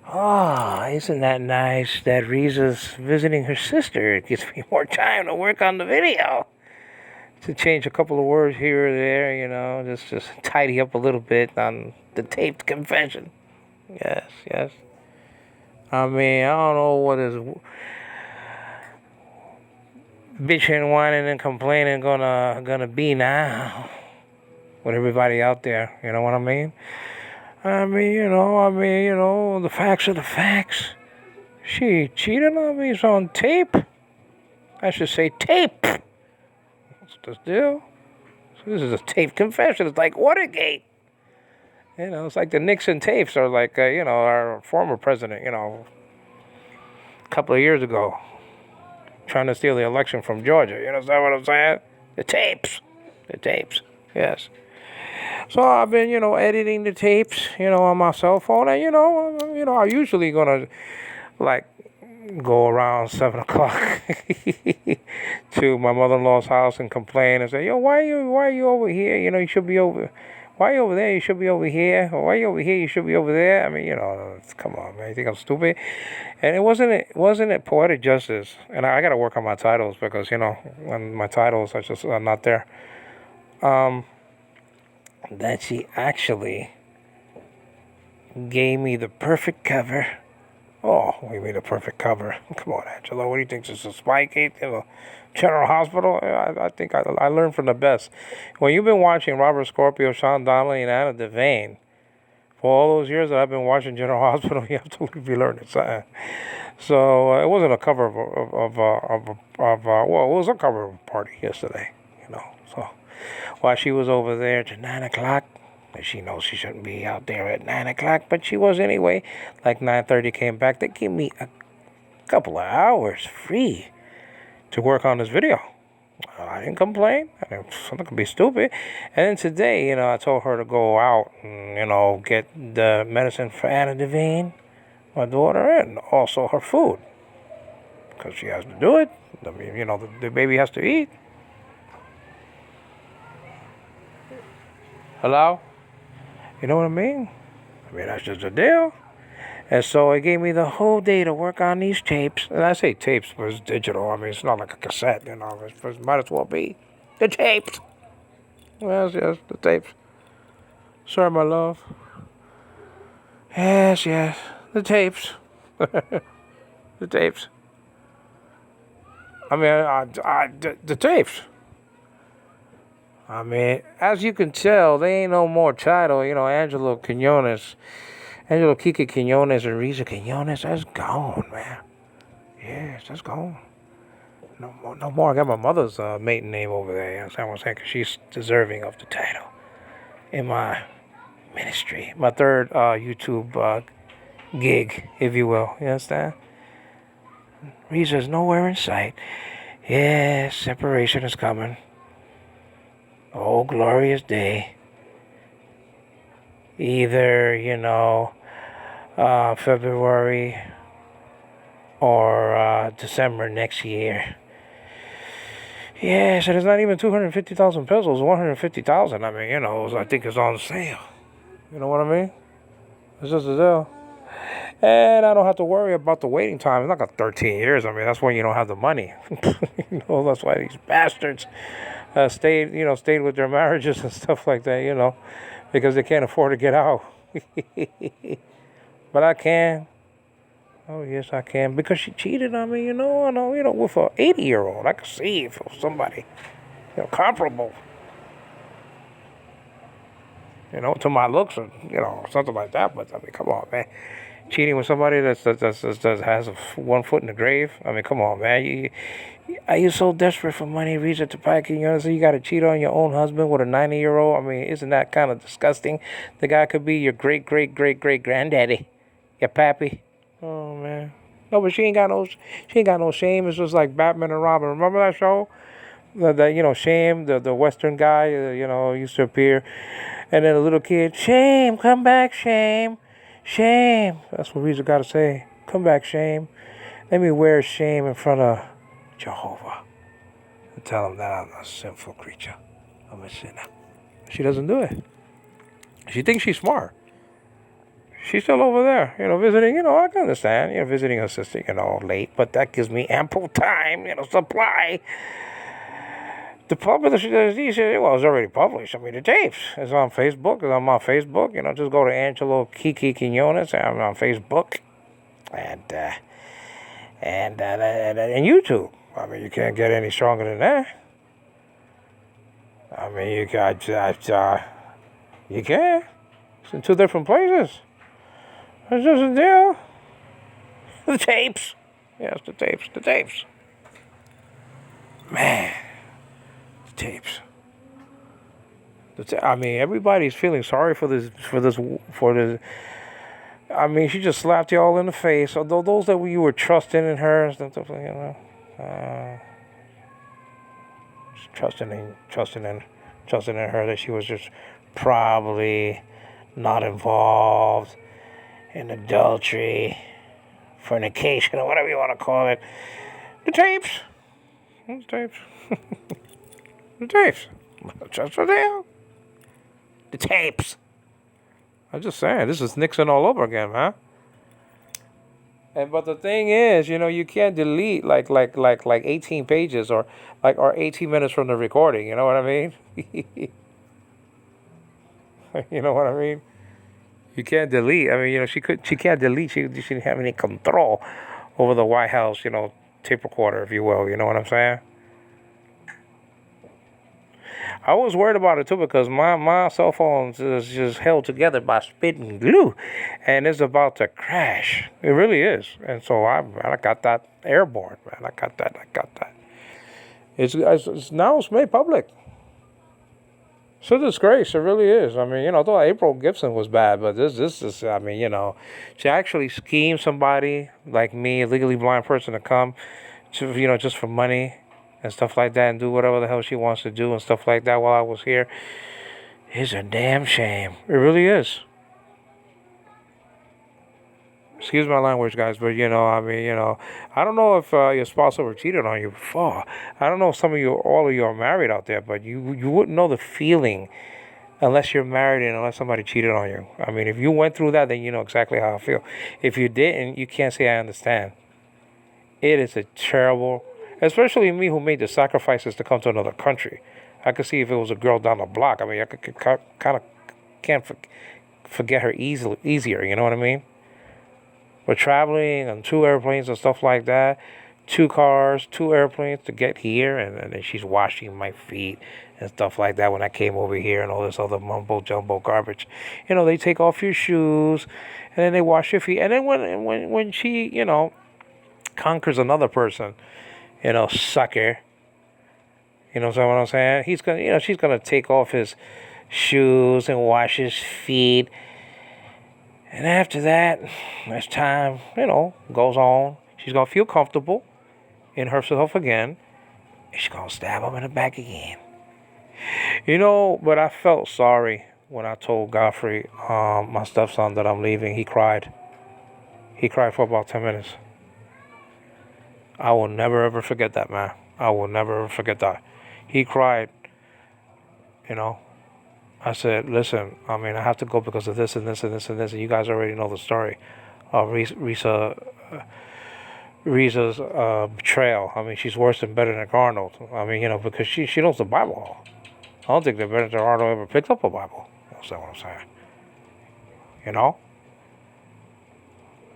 Oh, isn't that nice that Riza's visiting her sister? It gives me more time to work on the video. To change a couple of words here or there, just tidy up a little bit on the taped confession. Yes, yes. I mean, I don't know what is bitching, whining, and complaining gonna be now with everybody out there. You know what I mean? The facts are the facts. She cheated on me. It's on tape. I should say tape. What's the deal? So this is a tape confession. It's like Watergate. It's like the Nixon tapes are like, our former president, a couple of years ago, trying to steal the election from Georgia. You understand what I'm saying? The tapes. The tapes. Yes. So I've been, editing the tapes, on my cell phone. And, I usually going to, like, go around 7 o'clock to my mother-in-law's house and complain and say, yo, why are you over here? You should be over. Why are you over there? You should be over here. Or why are you over here? You should be over there. I mean, come on, man. You think I'm stupid? And it wasn't it poetic justice. And I got to work on my titles because when my titles are not there. That she actually gave me the perfect cover. Oh, we made a perfect cover. Come on, Angelo. What do you think? This is a Spygate in a General Hospital? I think I learned from the best. When you've been watching Robert Scorpio, Sean Donnelly, and Anna Devane, for all those years that I've been watching General Hospital, you have to be learning something. So it wasn't a cover well, it was a cover party yesterday, So while she was over there to 9 o'clock, she knows she shouldn't be out there at 9 o'clock, but she was anyway. Like 9:30 came back. They gave me a couple of hours free to work on this video. I didn't complain. I didn't, something could be stupid. And then today, I told her to go out and, get the medicine for Anna Devine, my daughter, and also her food. Because she has to do it. I mean, the baby has to eat. Hello? You know what I mean? That's just a deal. And so it gave me the whole day to work on these tapes. And I say tapes, but it's digital. It's not like a cassette, It might as well be the tapes. Yes, the tapes. Sorry, my love. Yes, the tapes. The tapes. The tapes. As you can tell, they ain't no more title. Angelo Kike Quinones and Riza Quinones, that's gone, man. Yes, that's gone. No more. I got my mother's maiden name over there. You understand what I'm saying? Because she's deserving of the title in my ministry. My third YouTube gig, if you will. You understand? Riza's nowhere in sight. Yes, separation is coming. Oh, glorious day. Either, February or December next year. Yes, and it's not even 250,000 pesos, 150,000. I think it's on sale. You know what I mean? It's just a deal. And I don't have to worry about the waiting time. It's not like 13 years. That's when you don't have the money. That's why these bastards stayed with their marriages and stuff like that, because they can't afford to get out. But I can. Oh, yes, I can. Because she cheated on me, with an 80-year-old. I could see if it was somebody, comparable. To my looks or, something like that. But, come on, man. Cheating with somebody that has 1 foot in the grave. Come on, man. Are you so desperate for money, Riza Topaki? So you got to cheat on your own husband with a 90-year-old? Isn't that kind of disgusting? The guy could be your great-great-great-great-granddaddy, your pappy. Oh man, no, but she ain't got no shame. It's just like Batman and Robin. Remember that show? Shame, the Western guy, used to appear, and then a little kid, shame, come back, shame, shame. That's what Riza got to say. Come back, shame. Let me wear shame in front of Jehovah and tell him that I'm a sinful creature. I'm a sinner. She doesn't do it. She thinks she's smart. She's still over there, visiting. I can understand, visiting her sister, late, but that gives me ample time, supply. The publisher, it's already published. I mean, the tapes. It's on Facebook. It's on my Facebook. Just go to Angelo Kiki Quinones. I'm on Facebook. And YouTube. I mean, you can't get any stronger than that. I mean, you can. It's in 2 different places. It's just a deal. The tapes. Yes, the tapes. The tapes. Man. The tapes. I mean, everybody's feeling sorry for this. I mean, she just slapped you all in the face. Although those that you were trusting in her, stuff, trusting in her, that she was just probably not involved in adultery, fornication, or whatever you want to call it. The tapes. The tapes. The tapes. Just for them. The tapes. I'm just saying, this is Nixon all over again, man. But the thing is, you can't delete like 18 pages or 18 minutes from the recording. You know what I mean? You know what I mean? You can't delete. I mean, she can't delete. She didn't have any control over the White House, tape recorder, if you will. You know what I'm saying? I was worried about it too because my cell phone is just held together by spitting glue, and it's about to crash. It really is. And so I got that airborne, man. I got that. It's now it's made public. It's a disgrace. It really is. I mean, I thought April Gibson was bad, but this is. I mean, she actually schemed somebody like me, a legally blind person, to come to just for money and stuff like that, and do whatever the hell she wants to do and stuff like that while I was here. It's a damn shame. It really is. Excuse my language, guys, but I don't know if your spouse ever cheated on you before. I don't know if all of you are married out there, but you wouldn't know the feeling unless you're married and unless somebody cheated on you. I mean, if you went through that, then you know exactly how I feel. If you didn't, you can't say I understand. It is a terrible. Especially me, who made the sacrifices to come to another country. I could see if it was a girl down the block. I mean, I could kind of can't forget her easier. You know what I mean? We're traveling on 2 airplanes and stuff like that. 2 cars, 2 airplanes to get here, and then she's washing my feet and stuff like that when I came over here and all this other mumbo jumbo garbage. They take off your shoes and then they wash your feet. And then when she conquers another person. Sucker. What I'm saying? He's gonna, she's gonna take off his shoes and wash his feet. And after that, as time, goes on, she's gonna feel comfortable in herself again. And she's gonna stab him in the back again. But I felt sorry when I told Godfrey, my stepson, that I'm leaving. He cried. He cried for about 10 minutes. I will never, ever forget that, man. I will never, ever forget that. He cried, I said, listen, I mean, I have to go because of this and this and this and this. And you guys already know the story of Riza's betrayal. I mean, she's worse and better than Arnold. I mean, because she knows the Bible. I don't think that Benedict Arnold ever picked up a Bible. That's what I'm saying.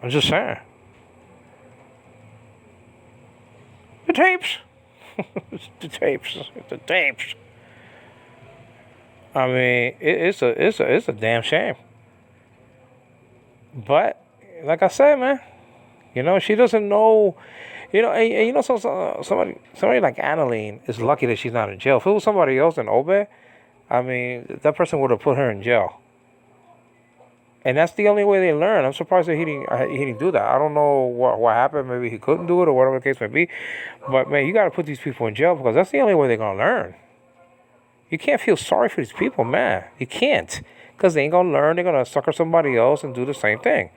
I'm just saying. The tapes. The tapes. I mean, it's a damn shame. But like I said, man, she doesn't know. So somebody like Annalene is lucky that she's not in jail. If it was somebody else in Obed, I mean, that person would have put her in jail. And that's the only way they learn. I'm surprised that he didn't do that. I don't know what happened. Maybe he couldn't do it or whatever the case may be. But, man, you got to put these people in jail because that's the only way they're going to learn. You can't feel sorry for these people, man. You can't. Because they ain't going to learn. They're going to sucker somebody else and do the same thing.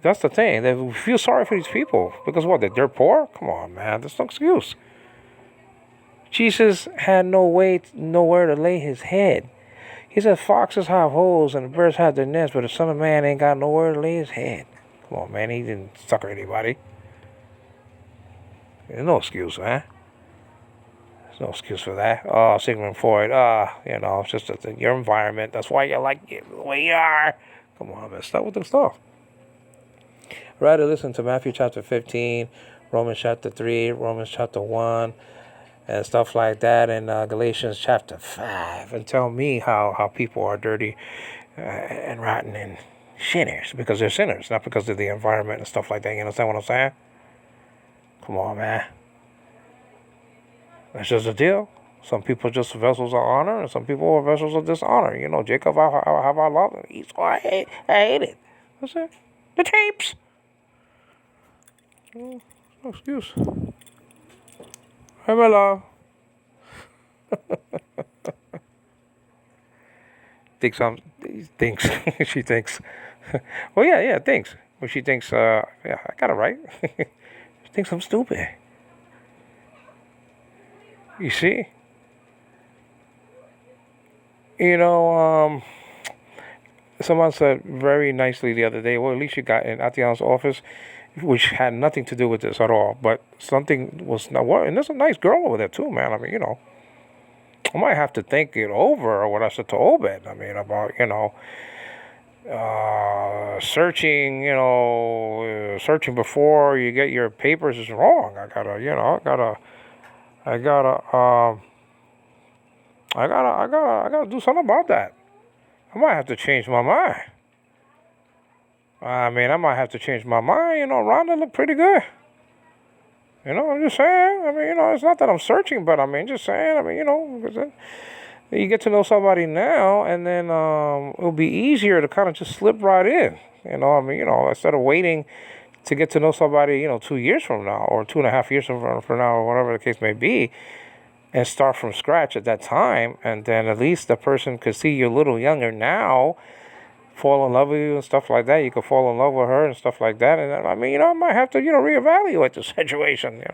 That's the thing. They feel sorry for these people. Because what? They're poor? Come on, man. That's no excuse. Jesus had nowhere to lay his head. He says foxes have holes and the birds have their nests, but the son of man ain't got nowhere to lay his head. Come on, man. He didn't sucker anybody. There's no excuse, man. There's no excuse for that. Oh, Sigmund Freud. It's just your environment. That's why you're like the way you are. Come on, man. Stop with the stuff. Rather listen to Matthew chapter 15, Romans chapter 3, Romans chapter 1, and stuff like that, and Galatians chapter 5, and tell me how people are dirty and rotten and sinners, because they're sinners, not because of the environment and stuff like that. You understand what I'm saying? Come on, man. That's just the deal. Some people are just vessels of honor, and some people are vessels of dishonor. Jacob, how I love him. Esau, I hate it. What's that? The tapes. No excuse. Hey, my love. Thinks. She thinks. Well, yeah, thinks. Well, she thinks, I got it right. She thinks I'm stupid. You see? Someone said very nicely the other day, well, at least you got in Atian's office, which had nothing to do with this at all, but something was not, and there's a nice girl over there too, man. I mean, I might have to think it over, or what I said to Obed. I mean, about, searching before you get your papers is wrong. I gotta do something about that. I might have to change my mind. I might have to change my mind. Rhonda looked pretty good. I'm just saying. It's not that I'm searching, but just saying. Because then you get to know somebody now, and then it'll be easier to kind of just slip right in. Instead of waiting to get to know somebody, 2 years from now, or 2.5 years from now, or whatever the case may be, and start from scratch at that time, and then at least the person could see you a little younger now, fall in love with you and stuff like that. You could fall in love with her and stuff like that. And I might have to, reevaluate the situation.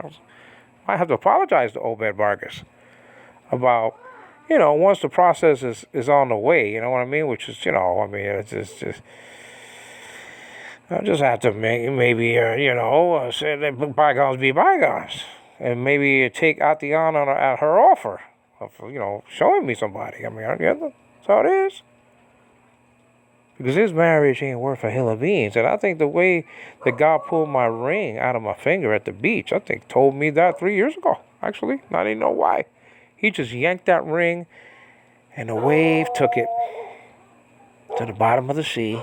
I have to apologize to Obed Vargas about, once the process is on the way. You know what I mean? Which is, it's just. I just have to maybe, say that bygones be bygones. And maybe take Atiana at her offer of, showing me somebody. That's how it is. Because his marriage ain't worth a hill of beans. And I think the way that God pulled my ring out of my finger at the beach, I think told me that 3 years ago, actually. I didn't know why. He just yanked that ring, and the wave took it to the bottom of the sea,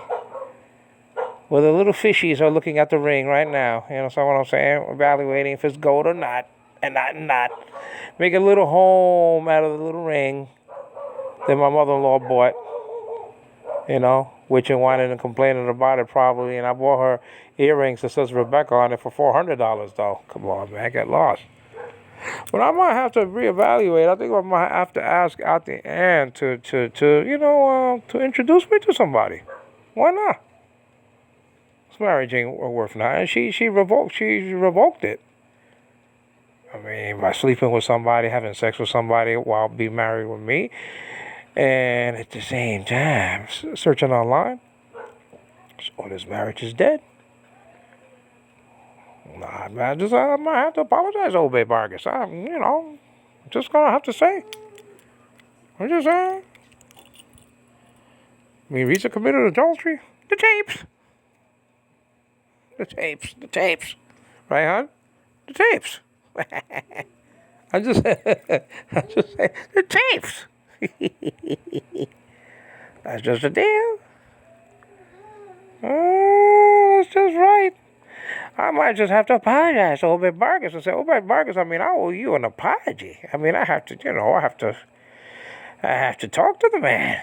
where the little fishies are looking at the ring right now. You know what I'm saying? Evaluating if it's gold or not, and not. Make a little home out of the little ring that my mother-in-law bought. Witching, whining, and complaining about it probably. And I bought her earrings that says Rebecca on it for $400 though. Come on, man, I got lost. But I might have to reevaluate. I think I might have to ask at the end to introduce me to somebody. Why not? This marriage ain't worth nothing. She revoked it. By sleeping with somebody, having sex with somebody while being married with me, and at the same time searching online. So this marriage is dead. Nah, man, I might have to apologize to Obed Vargas. I'm just gonna have to say. I'm just saying. RIZA committed adultery. The tapes. The tapes. Right, hon? The tapes. I'm just saying. The tapes. That's just a deal. That's just right. I might just have to apologize to Obed Vargas and say, Obed Vargas, I owe you an apology. I have to, I have to talk to the man.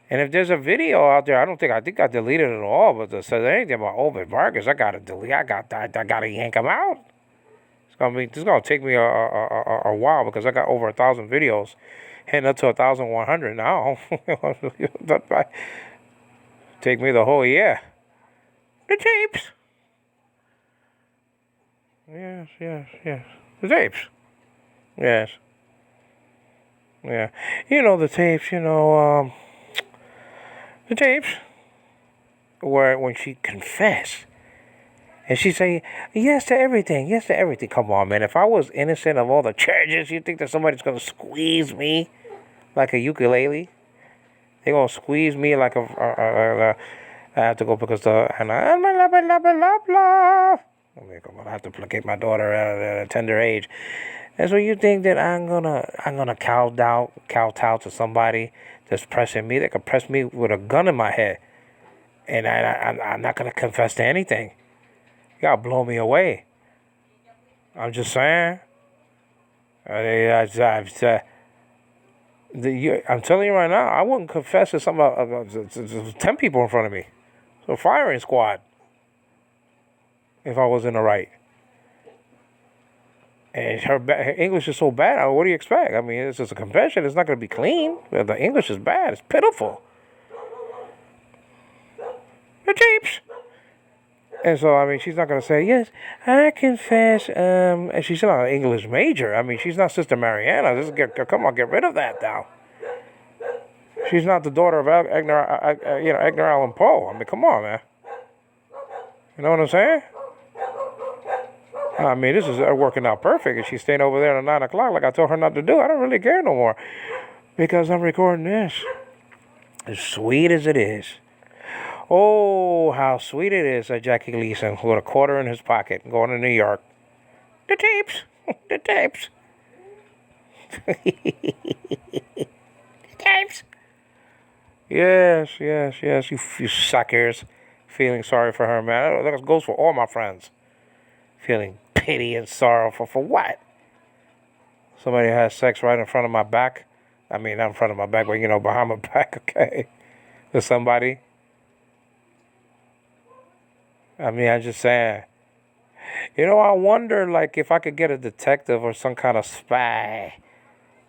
And if there's a video out there, I think I deleted it all, but it says anything about Obed Vargas, I gotta delete. I gotta yank him out. It's gonna take me a while, because I got over 1,000 videos, heading up to 1,100 now. Take me the whole year. The tapes. Yes. The tapes. Yes. Yeah. You know the tapes, the tapes where when she confessed and she say yes to everything, yes to everything. Come on, man. If I was innocent of all the charges, you think that somebody's gonna squeeze me like a ukulele? They gonna squeeze me like I have to go because and I love it, love it, love, love. I mean, come on, I have to placate my daughter at a tender age. And so you think that I'm gonna kowtow to somebody that's pressing me? They could press me with a gun in my head, and I'm not gonna confess to anything. You gotta blow me away. I'm just saying. I'm telling you right now, I wouldn't confess to to 10 people in front of me. So firing squad, if I was in the right. And her English is so bad. What do you expect? I mean, it's just a confession. It's not going to be clean. The English is bad. It's pitiful. The tapes. And so, I mean, she's not going to say, yes, I confess. And she's not an English major. I mean, she's not Sister Mariana. Come on, get rid of that now. She's not the daughter of Edgar Allan Poe. I mean, come on, man. You know what I'm saying? I mean, this is working out perfect. And she's staying over there at 9 o'clock like I told her not to do. I don't really care no more because I'm recording this. As sweet as it is. Oh, how sweet it is that Jackie Gleason with a quarter in his pocket going to New York. The tapes. The tapes. The tapes. Yes, yes, yes. You suckers. Feeling sorry for her, man. That goes for all my friends. Feeling pity and sorrow for what? Somebody has sex right in front of my back. I mean, not in front of my back, but behind my back, okay? With somebody. I mean, I'm just saying. I wonder, like, if I could get a detective or some kind of spy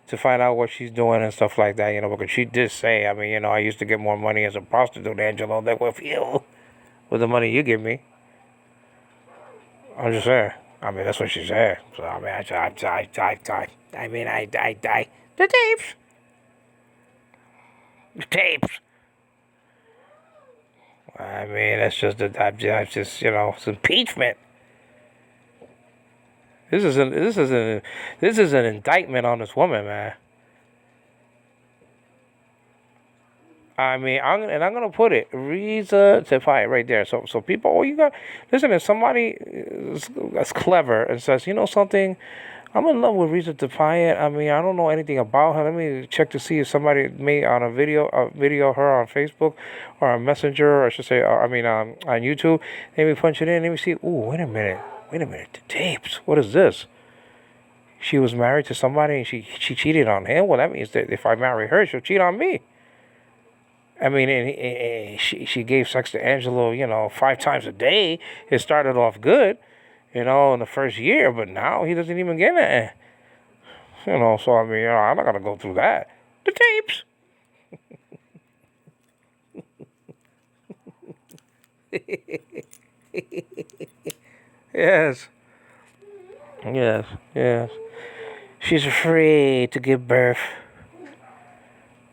to find out what she's doing and stuff like that, because she did say, I mean, I used to get more money as a prostitute, Angelo, than with you, with the money you give me. I'm just saying. I mean, that's what she said. So, I mean, the tapes. The tapes. I mean, that's just, it's impeachment. This is an indictment on this woman, man. I mean, I'm gonna put it RIZA to fight right there. So people, you got listen. If somebody that's clever and says, something, I'm in love with RIZA Defiant. I mean, I don't know anything about her. Let me check to see if somebody made on a video her on Facebook or on Messenger, or I should say, on YouTube. Let me punch it in. Let me see. Ooh, wait a minute. The tapes. What is this? She was married to somebody and she cheated on him. Well, that means that if I marry her, she'll cheat on me. I mean, and she gave sex to Angelo, 5 times a day. It started off good, in the first year, but now he doesn't even get it. So I mean, I'm not gonna go through that. The tapes. Yes. Yes. Yes. She's afraid to give birth.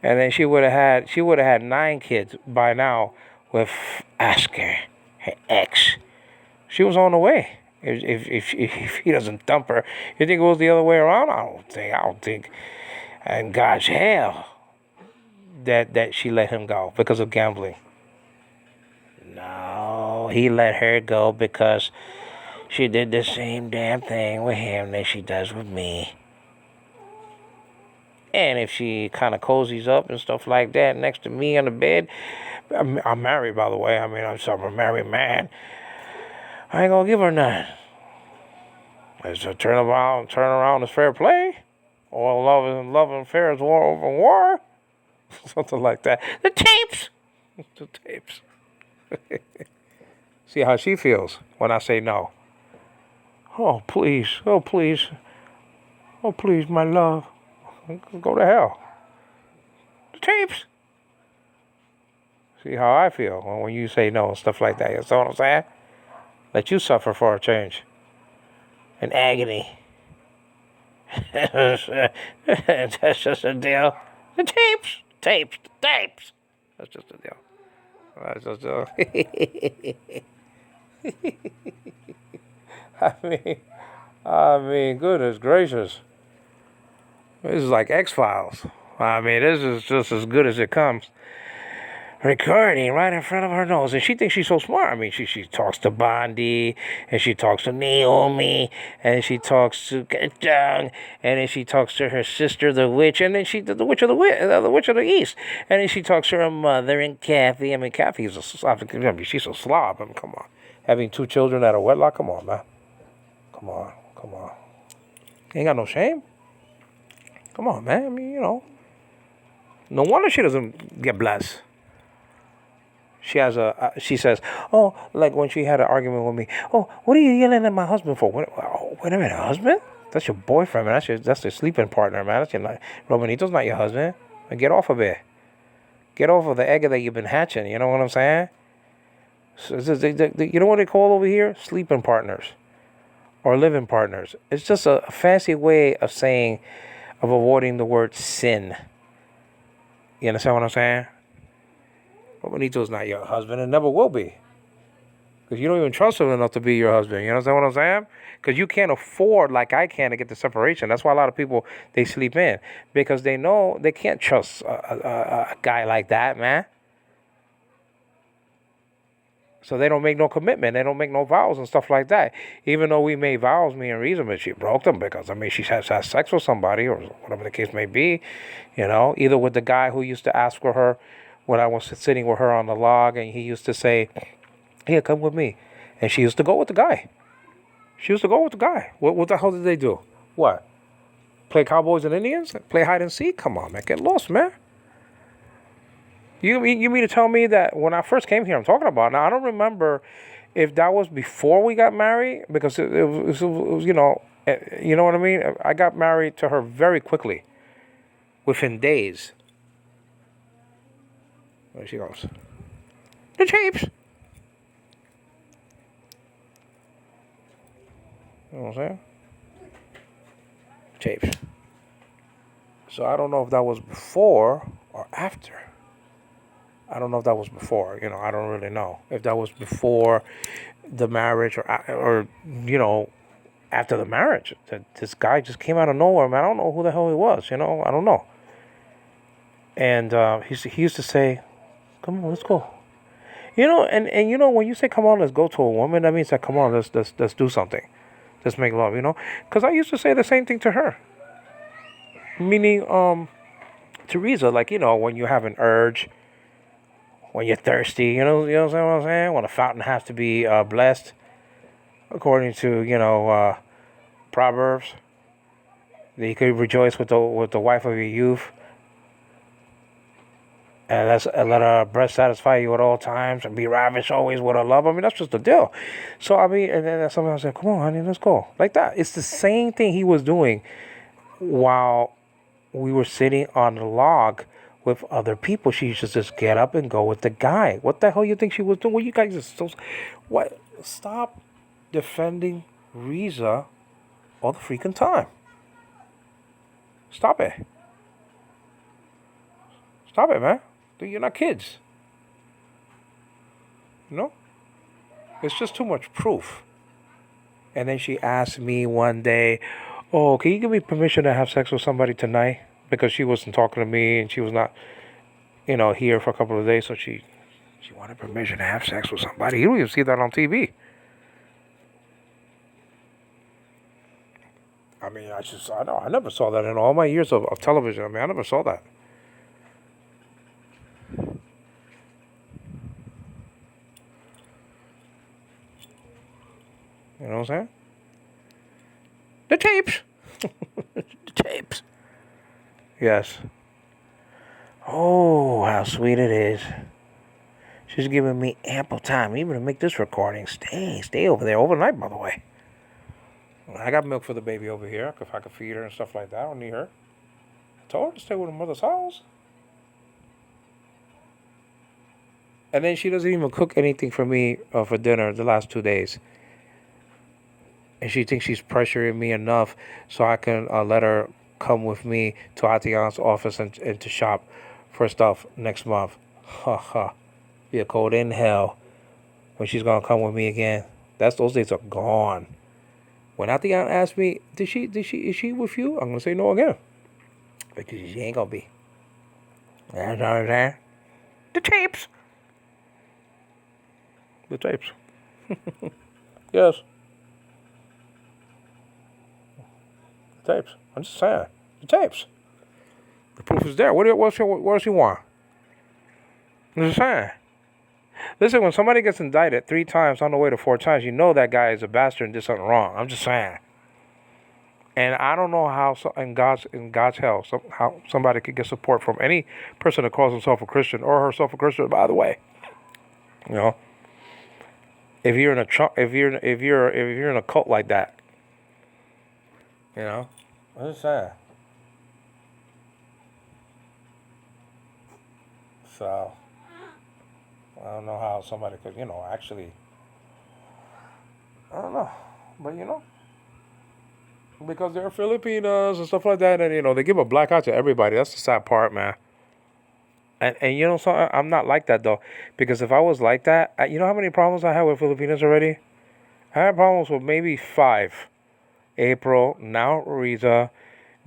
And then she would have had 9 kids by now with Oscar, her ex. She was on the way. If he doesn't dump her, you think it was the other way around? I don't think. And God's hell that she let him go because of gambling. No, he let her go because she did the same damn thing with him that she does with me. And if she kind of cozies up and stuff like that next to me on the bed, I'm married, by the way. I mean, I'm a married man. I ain't gonna give her none. It's a turn around is fair play, or love and fair is war over war, something like that. The tapes, the tapes. See how she feels when I say no. Oh please, oh please, oh please, my love. Go to hell. The tapes. See how I feel when you say no and stuff like that. You know what I'm saying? Let you suffer for a change. In agony. That's just a deal. The tapes. That's just a deal. That's just a deal. I mean, goodness gracious. This is like X-Files. I mean, this is just as good as it comes. Recording right in front of her nose, and she thinks she's so smart. I mean, she talks to Bondi, and she talks to Naomi, and she talks to Jung, and then she talks to her sister, the witch, and then the witch of the witch of the east, and then she talks to her mother and Kathy. I mean, Kathy's a slob. I mean, she's a slob. I mean, come on, having 2 children out of wedlock. Come on, man. Come on. You ain't got no shame. Come on, man. I mean, no wonder she doesn't get blessed. She says, oh, like when she had an argument with me, oh, what are you yelling at my husband for? Wait a minute, husband? That's your boyfriend, man. That's your sleeping partner, man. Romanito's not your husband. Get off of it. Get off of the egg that you've been hatching. You know what I'm saying? So you know what they call over here? Sleeping partners or living partners. It's just a fancy way of avoiding the word sin. You understand what I'm saying? Romanito's not your husband and never will be. Because you don't even trust him enough to be your husband. You understand what I'm saying? Because you can't afford, like I can, to get the separation. That's why a lot of people, they sleep in. Because they know they can't trust a guy like that, man. So they don't make no commitment. They don't make no vows and stuff like that. Even though we made vows, me and RIZA, but she broke them because, I mean, she has had sex with somebody or whatever the case may be. Either with the guy who used to ask for her when I was sitting with her on the log, and he used to say, here, come with me. And she used to go with the guy. What the hell did they do? What? Play Cowboys and Indians? Play hide and seek? Come on, man. Get lost, man. You mean to tell me that when I first came here, I'm talking about, now I don't remember if that was before we got married, because it was you know what I mean? I got married to her very quickly, within days. There she goes. The tapes. You know what I'm saying? Tapes. So I don't know if that was before or after. I don't know if that was before. I don't really know if that was before the marriage or after the marriage. This guy just came out of nowhere, man. I don't know who the hell he was. I don't know. And he used to say, "Come on, let's go." And when you say "come on, let's go" to a woman, that means that come on, let's do something, let's make love. Because I used to say the same thing to her, meaning Teresa, like when you have an urge, when you're thirsty, you know what I'm saying? When a fountain has to be blessed, according to Proverbs, that you could rejoice with the wife of your youth. And let her breast satisfy you at all times, and be ravished always with her love. I mean, that's just the deal. So, I mean, and then somebody said, come on, honey, let's go. Like that. It's the same thing he was doing while we were sitting on the log with other people. She used to just get up and go with the guy. What the hell you think she was doing? Well, you guys are so... What? Stop defending RIZA all the freaking time. Stop it. Stop it, man. You're not kids. It's just too much proof. And then she asked me one day, oh, can you give me permission to have sex with somebody tonight? Because she wasn't talking to me and she was not, here for a couple of days. So she wanted permission to have sex with somebody. You don't even see that on TV. I mean, I never saw that in all my years of television. I mean, I never saw that. You know what I'm saying? The tapes. The tapes. Yes. Oh, how sweet it is. She's giving me ample time even to make this recording. Stay over there overnight, by the way. I got milk for the baby over here. If I could feed her and stuff like that, I don't need her. I told her to stay with her mother's house. And then she doesn't even cook anything for me for dinner the last 2 days. and she thinks she's pressuring me enough so I can let her come with me to Atiyan's office and to shop for stuff next month. Ha ha. Be a cold in hell when she's gonna come with me again. Those days are gone. When Atiyan asks me, is she with you? I'm gonna say no again. Because she ain't gonna be. That's what I'm saying. The tapes. The tapes. Yes. The tapes. I'm just saying. The tapes. The proof is there. What else you want? I'm just saying. Listen, when somebody gets indicted 3 times on the way to 4 times, you know that guy is a bastard and did something wrong. I'm just saying. And I don't know how, in God's hell, how somebody could get support from any person that calls himself a Christian or herself a Christian. By the way, you know, if you're in a cult like that, you know, I'm just saying. So I don't know how somebody could, actually, I don't know, but because they're Filipinos and stuff like that, and they give a black eye to everybody. That's the sad part, man. And so I'm not like that though, because if I was like that, you know how many problems I had with Filipinos already? I had problems with maybe 5. April, now Riza,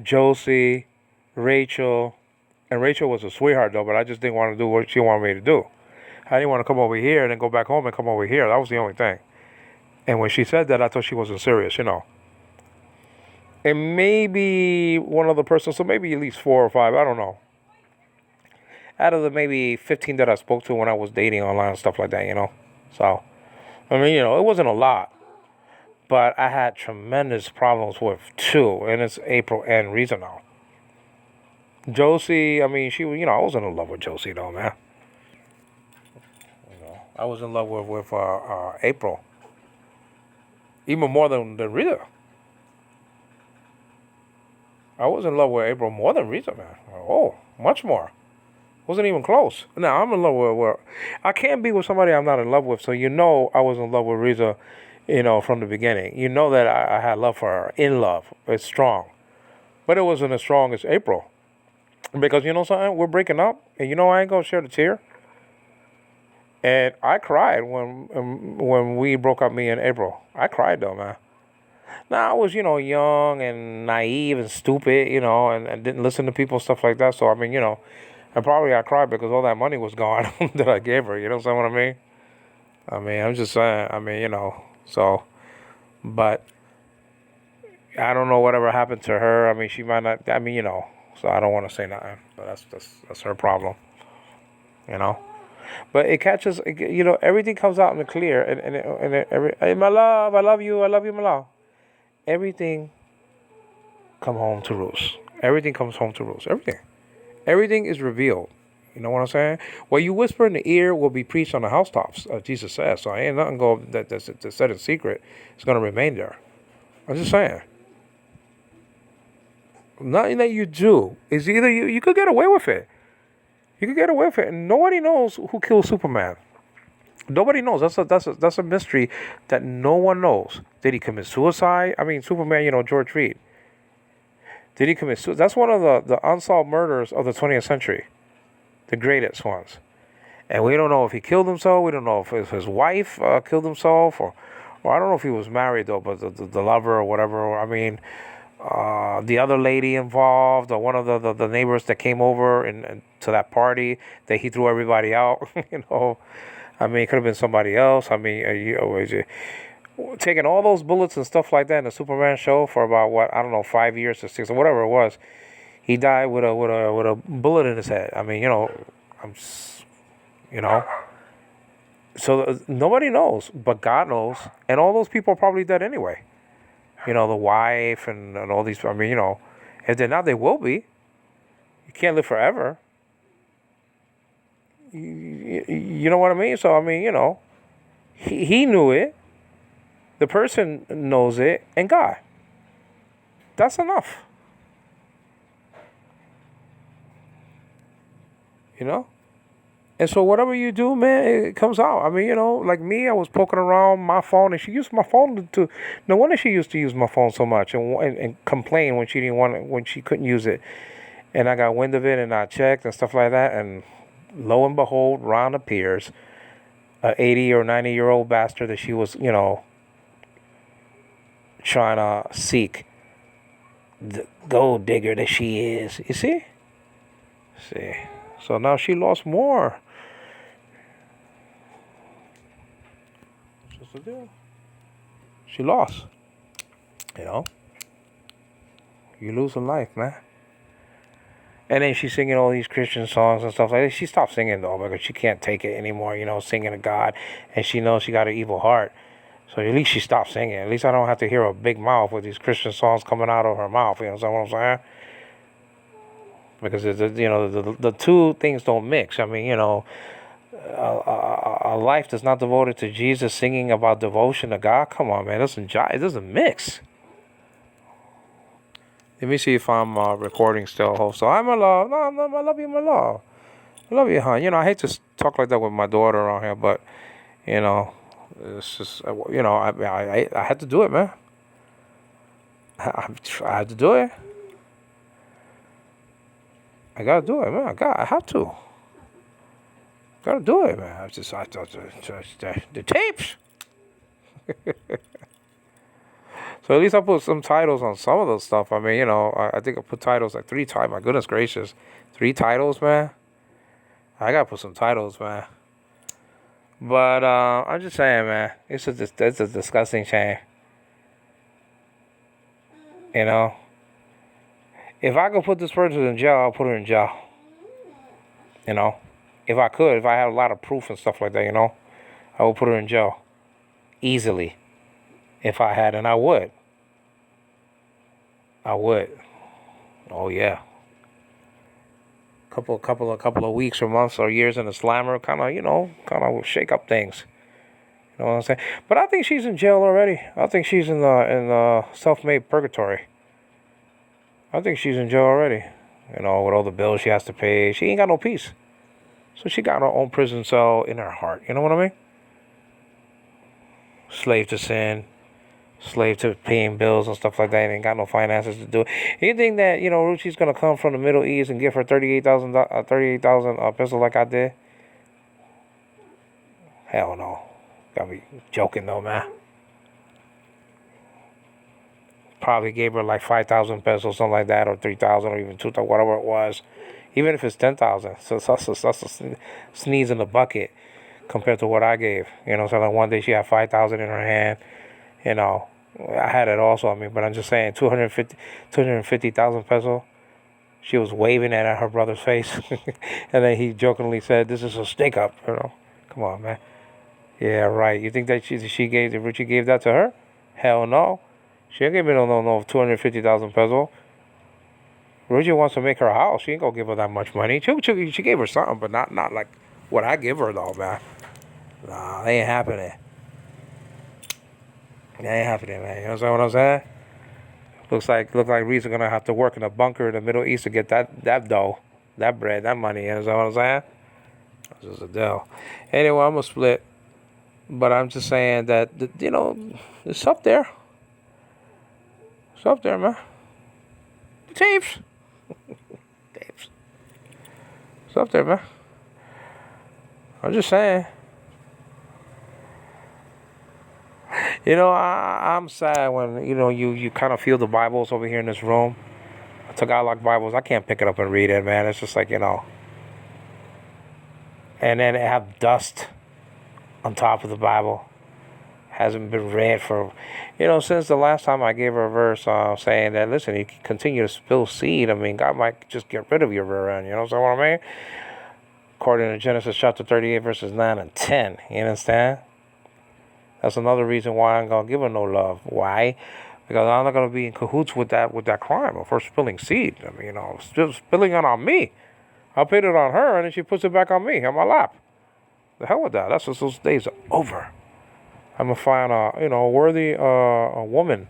Josie, Rachel, and Rachel was a sweetheart though, but I just didn't want to do what she wanted me to do. I didn't want to come over here and then go back home and come over here. That was the only thing. And when she said that, I thought she wasn't serious. And maybe one other person, so maybe at least 4 or 5, I don't know. Out of the maybe 15 that I spoke to when I was dating online and stuff like that. So, I mean, it wasn't a lot. But I had tremendous problems with 2, and it's April and Riza now. Josie, I mean, I wasn't in love with Josie though, man. I was in love with April. Even more than Riza. I was in love with April more than Riza, man. Oh, much more. Wasn't even close. Now, I'm in love with I can't be with somebody I'm not in love with, so I was in love with Riza, from the beginning. That I had love for her. In love. It's strong. But it wasn't as strong as April. Because something? We're breaking up, and I ain't gonna shed a tear. And I cried when we broke up, me and April. I cried though, man. Now I was, young and naive and stupid, and didn't listen to people, stuff like that. So I mean, and probably I cried because all that money was gone that I gave her. You know what I mean? I mean, I'm just saying. I mean, so, but I don't know whatever happened to her. I mean, she might not. I mean, so I don't want to say nothing. But that's her problem. But it catches. Everything comes out in the clear, hey, my love, I love you, my love. Everything come home to roost. Everything comes home to roost. Everything is revealed. You know what I'm saying? What you whisper in the ear will be preached on the housetops, Jesus says. So ain't nothing that's said in secret. It's gonna remain there. I'm just saying. Nothing that you do is either you could get away with it. You could get away with it, and nobody knows who killed Superman. Nobody knows. That's a mystery that no one knows. Did he commit suicide? I mean, Superman. George Reed. Did he commit suicide? That's one of the unsolved murders of the 20th century, the greatest ones. And we don't know if he killed himself. We don't know if his wife killed himself, or I don't know if he was married though, but the lover or whatever. I mean, the other lady involved, or one of the neighbors that came over and to that party that he threw everybody out. I mean, it could have been somebody else. I mean, taking all those bullets and stuff like that in the Superman show for about what, I don't know, 5 years or 6 or whatever it was. He died with a bullet in his head. I mean, I'm just, So nobody knows, but God knows, and all those people are probably dead anyway. The wife and all these. I mean, if they're not, they will be. You can't live forever. You know what I mean? So I mean, he knew it. The person knows it, and God. That's enough. And so whatever you do, man, it comes out. I mean, like me, I was poking around my phone, and she used my phone to. No wonder she used to use my phone so much and complain when she didn't want it, when she couldn't use it. And I got wind of it, and I checked and stuff like that, and lo and behold, Ron appears, a 80 or 90-year-old bastard that she was, trying to seek, the gold digger that she is. You see? See. So now she lost more. What's the deal? She lost. You know? You lose a life, man. And then she's singing all these Christian songs and stuff like that. She stopped singing, though, because she can't take it anymore, singing to God. And she knows she got an evil heart. So at least she stopped singing. At least I don't have to hear a big mouth with these Christian songs coming out of her mouth. You know what I'm saying? Because, the two things don't mix. I mean, a life that's not devoted to Jesus singing about devotion to God, come on, man. It doesn't mix. Let me see if I'm recording still. So I'm in love. No, I love you, my love. I love you, hon. I hate to talk like that with my daughter around here, but, it's just, I had to do it, man. I had to do it. I gotta do it, man. I have to. Gotta do it, man. The tapes. So at least I put some titles on some of those stuff. I mean, I think I put titles like 3 times. My goodness gracious. 3 titles, man. I gotta put some titles, man. But I'm just saying, man. It's a disgusting shame. If I could put this person in jail, I'll put her in jail. If I could, if I had a lot of proof and stuff like that, I would put her in jail. Easily. If I had, and I would. I would. Oh yeah. Couple of weeks or months or years in the slammer, kind of shake up things. You know what I'm saying? But I think she's in jail already. I think she's in the self-made purgatory. I think she's in jail already. With all the bills she has to pay, she ain't got no peace. So she got her own prison cell in her heart. You know what I mean? Slave to sin. Slave to paying bills and stuff like that, and ain't got no finances to do it. You think that Ruchi's gonna come from the Middle East and give her 38,000 pesos like I did? Hell no. Gotta be joking though, man. Probably gave her like 5,000 pesos, something like that, or 3,000, or even 2,000, whatever it was. Even if it's 10,000, so that's a sneeze in the bucket compared to what I gave. So like one day she had 5,000 in her hand. I had it also. I mean, but I'm just saying, 250,000 pesos. She was waving it at her brother's face, and then he jokingly said, "This is a stick up." Come on, man. Yeah, right. You think that Richie gave that to her? Hell no. She ain't gave me no 250,000 pesos. Richie wants to make her a house. She ain't gonna give her that much money. She gave her something, but not like what I give her though, man. Nah, that ain't happening. That ain't happening, man. You know what I'm saying? Looks like RIZA gonna have to work in a bunker in the Middle East to get that dough, that bread, that money. You know what I'm saying? This is a deal. Anyway, I'm gonna split, but I'm just saying that it's up there. It's up there, man. The tapes. Tapes. It's up there, man. I'm just saying. I'm sad when, you kind of feel the Bibles over here in this room. Tagalog Bibles, I can't pick it up and read it, man. It's just like, And then it have dust on top of the Bible. Hasn't been read for, since the last time I gave her a verse saying that, listen, you continue to spill seed. I mean, God might just get rid of your rear end. You know what I mean? According to Genesis chapter 38, verses 9 and 10. You understand? That's another reason why I'm going to give her no love. Why? Because I'm not going to be in cahoots with that crime of her spilling seed. I mean, still spilling it on me. I'll put it on her, and then she puts it back on me, on my lap. The hell with that. That's just, those days are over. I'm going to find a worthy a woman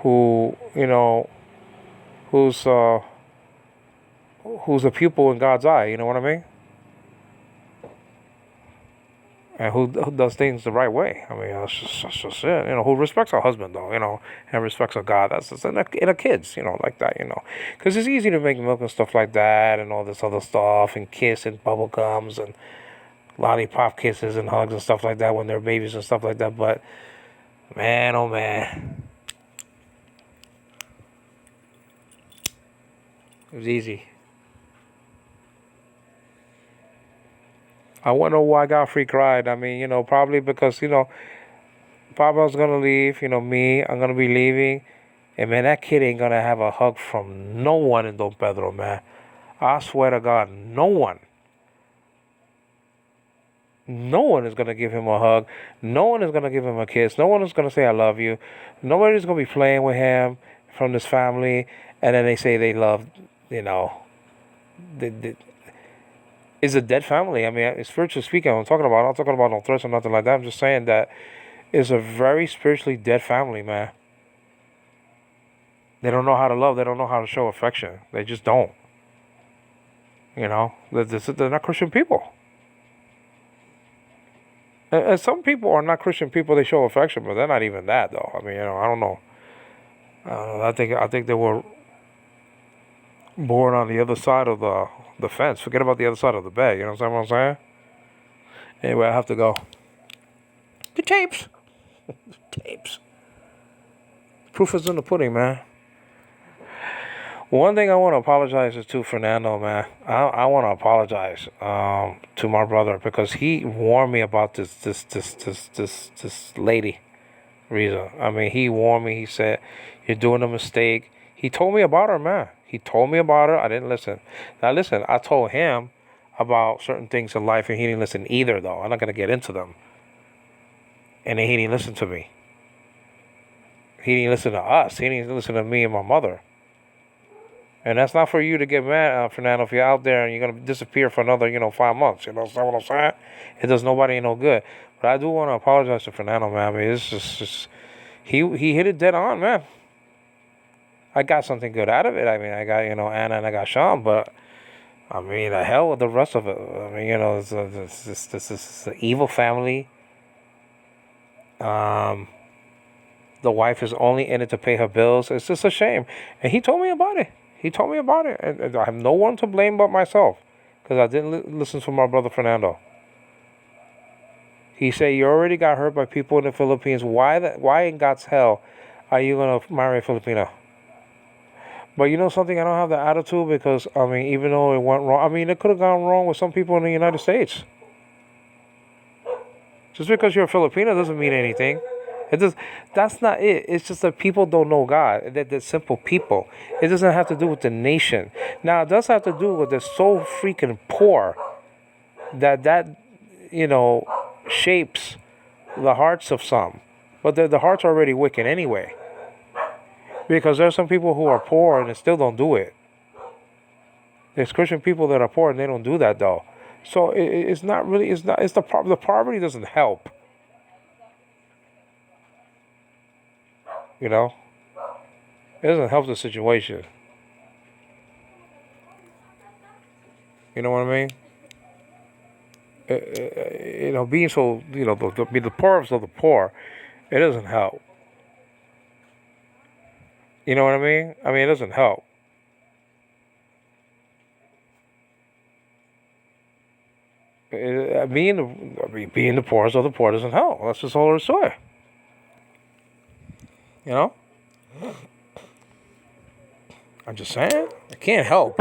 who, who's a pupil in God's eye. You know what I mean? and who does things the right way. I mean, that's just it. Who respects her husband though, and respects her God. That's just in her kids, like that, because it's easy to make milk and stuff like that, and all this other stuff, and kiss and bubble gums and lollipop kisses and hugs and stuff like that when they're babies and stuff like that. But man, oh man, it was easy. I wonder why Godfrey cried. I mean, probably because, Papa's gonna leave, me, I'm gonna be leaving. And man, that kid ain't gonna have a hug from no one in Don Pedro, man. I swear to God, no one. No one is gonna give him a hug. No one is gonna give him a kiss. No one is gonna say I love you. Nobody's gonna be playing with him from this family, and then they say they love, the it's a dead family. I mean, spiritually speaking, I'm not talking about no threats or nothing like that. I'm just saying that it's a very spiritually dead family, man. They don't know how to love. They don't know how to show affection. They just don't. They're not Christian people. And some people are not Christian people. They show affection, but they're not even that, though. I mean, I don't know. I think they were born on the other side of the fence. Forget about the other side of the bed. You know what I'm saying? Anyway, I have to go. The tapes. Tapes. Proof is in the pudding, man. One thing I want to apologize to Fernando, man. I want to apologize to my brother because he warned me about this lady, Riza. I mean, he warned me. He said, "You're doing a mistake." He told me about her, man. He told me about her. I didn't listen. Now listen, I told him about certain things in life, and he didn't listen either. Though I'm not gonna get into them. And then he didn't listen to me. He didn't listen to us. He didn't listen to me and my mother. And that's not for you to get mad, Fernando, if you're out there and you're going to disappear for another, 5 months. You know what I'm saying? It does nobody no good. But I do want to apologize to Fernando, man. I mean, it's just he hit it dead on, man. I got something good out of it. I mean, I got, Anna and I got Sean, but I mean, the hell with the rest of it. I mean, this is an evil family. The wife is only in it to pay her bills. It's just a shame. And he told me about it. And I have no one to blame but myself because I didn't listen to my brother Fernando. He said, you already got hurt by people in the Philippines. Why in God's hell are you going to marry a Filipino? But you know something? I don't have the attitude because, I mean, even though it went wrong, I mean, it could have gone wrong with some people in the United States. Just because you're a Filipino doesn't mean anything. That's not it. It's just that people don't know God. They're simple people. It doesn't have to do with the nation. Now, it does have to do with they're so freaking poor that shapes the hearts of some. But the hearts are already wicked anyway. Because there's some people who are poor and they still don't do it. There's Christian people that are poor and they don't do that though. So it's not really. It's the poverty doesn't help. It doesn't help the situation. You know what I mean? Being so, the poorest of the poor, it doesn't help. You know what I mean? I mean, it doesn't help. Being the poorest of the poor doesn't help. That's just all there is to it. I'm just saying. It can't help.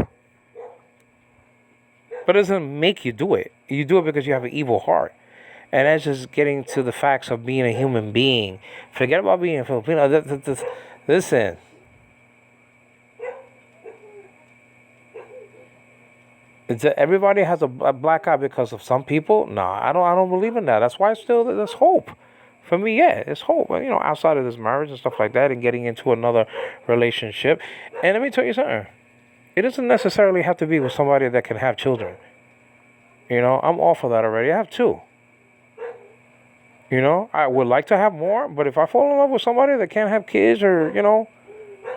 But it doesn't make you do it. You do it because you have an evil heart. And that's just getting to the facts of being a human being. Forget about being a Filipino. Listen. Everybody has a black eye because of some people. Nah, I don't believe in that. That's why there's hope. For me, yeah, it's hope. Outside of this marriage and stuff like that and getting into another relationship. And let me tell you something. It doesn't necessarily have to be with somebody that can have children. I'm all for that already. I have 2. I would like to have more, but if I fall in love with somebody that can't have kids or,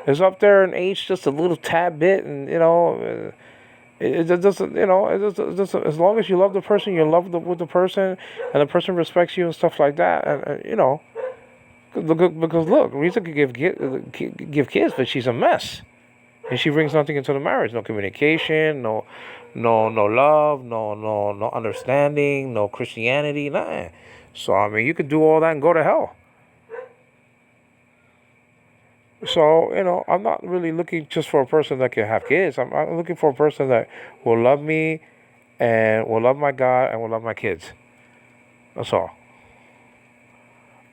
is up there in age just a little tad bit and, It doesn't, as long as you love the person, you're in love with the person, and the person respects you and stuff like that, and because look, Risa could give kids, but she's a mess, and she brings nothing into the marriage. No communication, no love, no understanding, no Christianity, nothing. So I mean, you could do all that and go to hell. So, I'm not really looking just for a person that can have kids. I'm looking for a person that will love me and will love my God and will love my kids. That's all.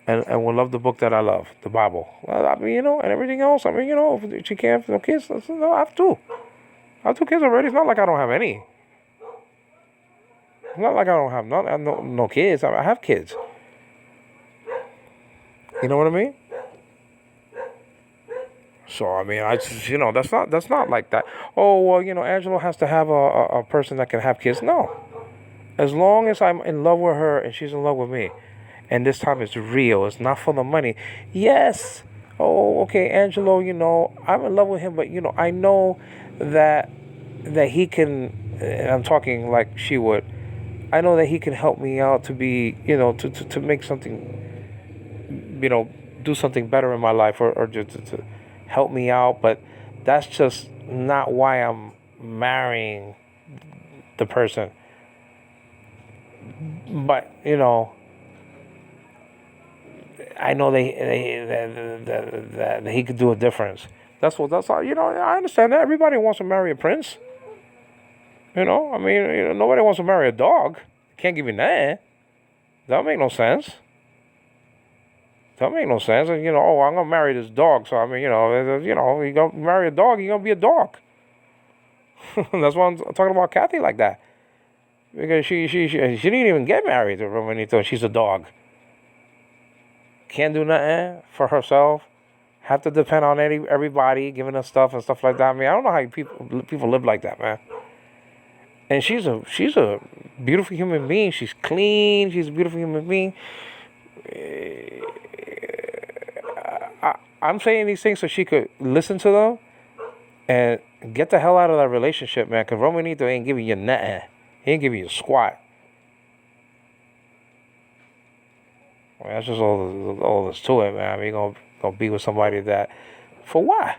And will love the book that I love, the Bible. Well, I mean, and everything else. I mean, if she can't have no kids, no, I have two. I have two kids already. It's not like I don't have any. It's not like I don't have no kids. I have kids. You know what I mean? So I mean, I just, that's not like that. Oh well, Angelo has to have a person that can have kids. No, as long as I'm in love with her and she's in love with me, and this time it's real. It's not for the money. Yes. Oh, okay, Angelo. I'm in love with him, but I know that he can. And I'm talking like she would. I know that he can help me out to be, to make something, do something better in my life, or just to help me out. But that's just not why I'm marrying the person. But I know that he could do a difference. That's all. I understand that everybody wants to marry a prince. I mean, nobody wants to marry a dog. Can't give you that. That don't make no sense. That don't make no sense. And, oh, I'm gonna marry this dog. So I mean, you gonna marry a dog, you're gonna be a dog. That's why I'm talking about Kathy like that, because she didn't even get married to Romanito. She's a dog. Can't do nothing for herself. Have to depend on everybody giving her stuff and stuff like that. I mean, I don't know how people live like that, man. And she's a beautiful human being. She's clean. She's a beautiful human being. I'm saying these things so she could listen to them and get the hell out of that relationship, man. Because Romanito ain't giving you nothing. He ain't giving you a squat. Well, that's just all there's to it, man. I mean, you're gonna be with somebody that, for what?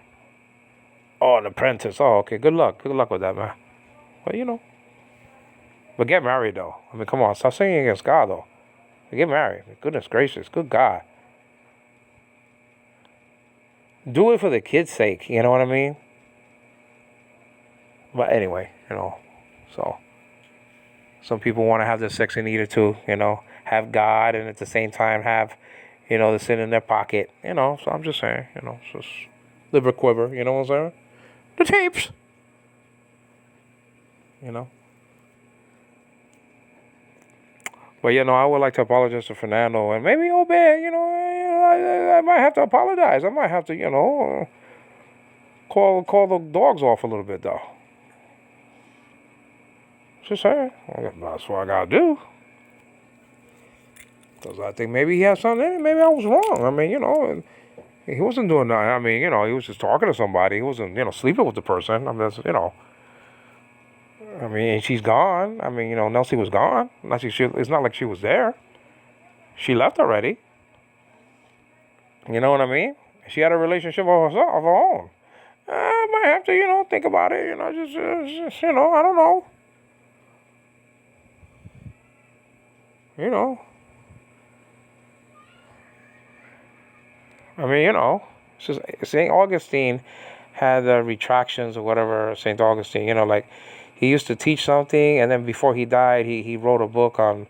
Oh, an apprentice. Oh, okay. Good luck. Good luck with that, man. But but get married though. I mean, come on. Stop singing against God though. Get married. Goodness gracious. Good God. Do it for the kids' sake. You know what I mean? But anyway, so some people want to have the sex and eat it too. Have God and at the same time have, the sin in their pocket. So I'm just saying, just liver quiver. You know what I'm saying? The tapes. But I would like to apologize to Fernando and maybe Obey. I might have to apologize. I might have to, call the dogs off a little bit though. Just saying. That's what I gotta do. Because I think maybe he had something. Maybe I was wrong. I mean, he wasn't doing that. I mean, he was just talking to somebody. He wasn't, sleeping with the person. I mean, I mean, she's gone. I mean, Nelsie was gone. It's not like she was there. She left already. You know what I mean? She had a relationship of her own. I might have to, think about it. Just I don't know. I mean, St. Augustine had retractions or whatever. St. Augustine, like he used to teach something, and then before he died, he wrote a book on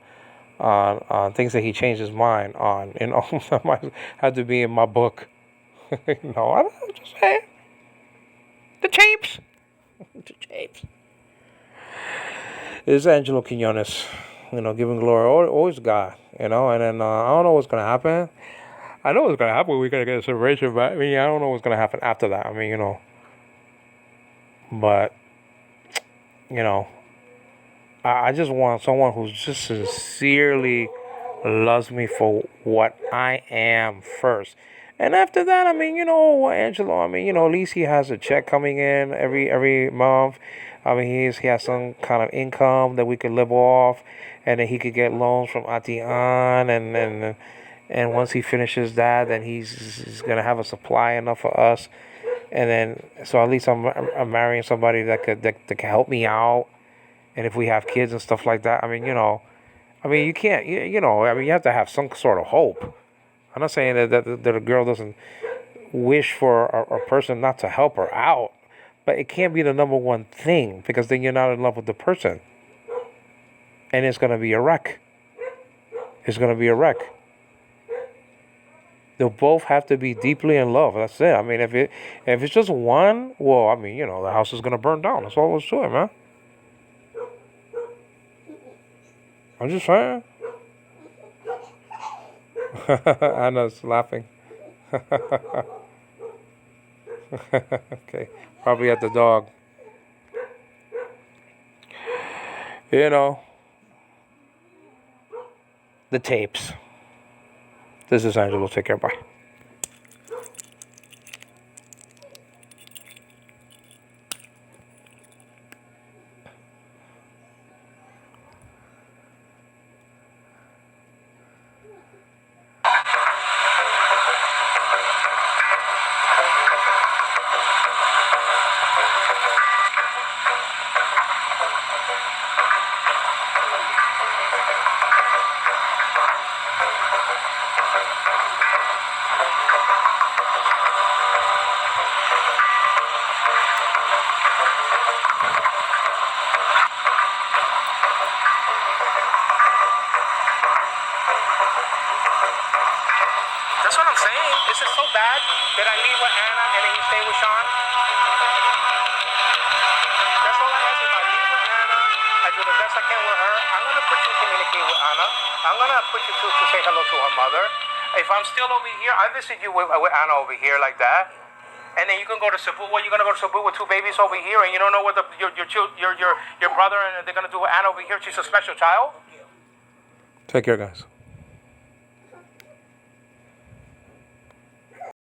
things that he changed his mind on. That might have to be in my book. I'm just saying. The tapes. The tapes. It's Angelo Quinones. Giving glory always God. And then I don't know what's gonna happen. I know what's gonna happen. We're gonna get a separation, but I mean, I don't know what's gonna happen after that. I mean, but I just want someone who's just sincerely loves me for what I am first. And after that, I mean, Angelo, I mean, at least he has a check coming in every month. I mean, he has some kind of income that we could live off, and then he could get loans from Auntie Ann, and once he finishes that, then he's gonna have a supply enough for us, and then so at least I'm marrying somebody that can help me out, and if we have kids and stuff like that, I mean, I mean, you can't, I mean, you have to have some sort of hope. I'm not saying that a girl doesn't wish for a person not to help her out, but it can't be the number one thing because then you're not in love with the person, and it's gonna be a wreck. It's gonna be a wreck. They'll both have to be deeply in love. That's it. I mean, if it's just one, well, I mean, the house is gonna burn down. That's all there's to it, man. I'm just saying. Anna's laughing. Okay, probably at the dog. You know, the tapes. This is Angelo. Take care. Bye. That's what I'm saying. Is it so bad that I leave with Anna and then you stay with Sean? That's all I ask. If I leave with Anna, I do the best I can with her. I'm gonna put you to communicate with Anna. I'm gonna put you to say hello to her mother. If I'm still over here, I visit you with Anna over here like that. And then you can go to Cebu. Well, you're gonna go to Cebu with two babies over here, and you don't know what your brother and they're gonna do with Anna over here. She's a special child. Take care, guys.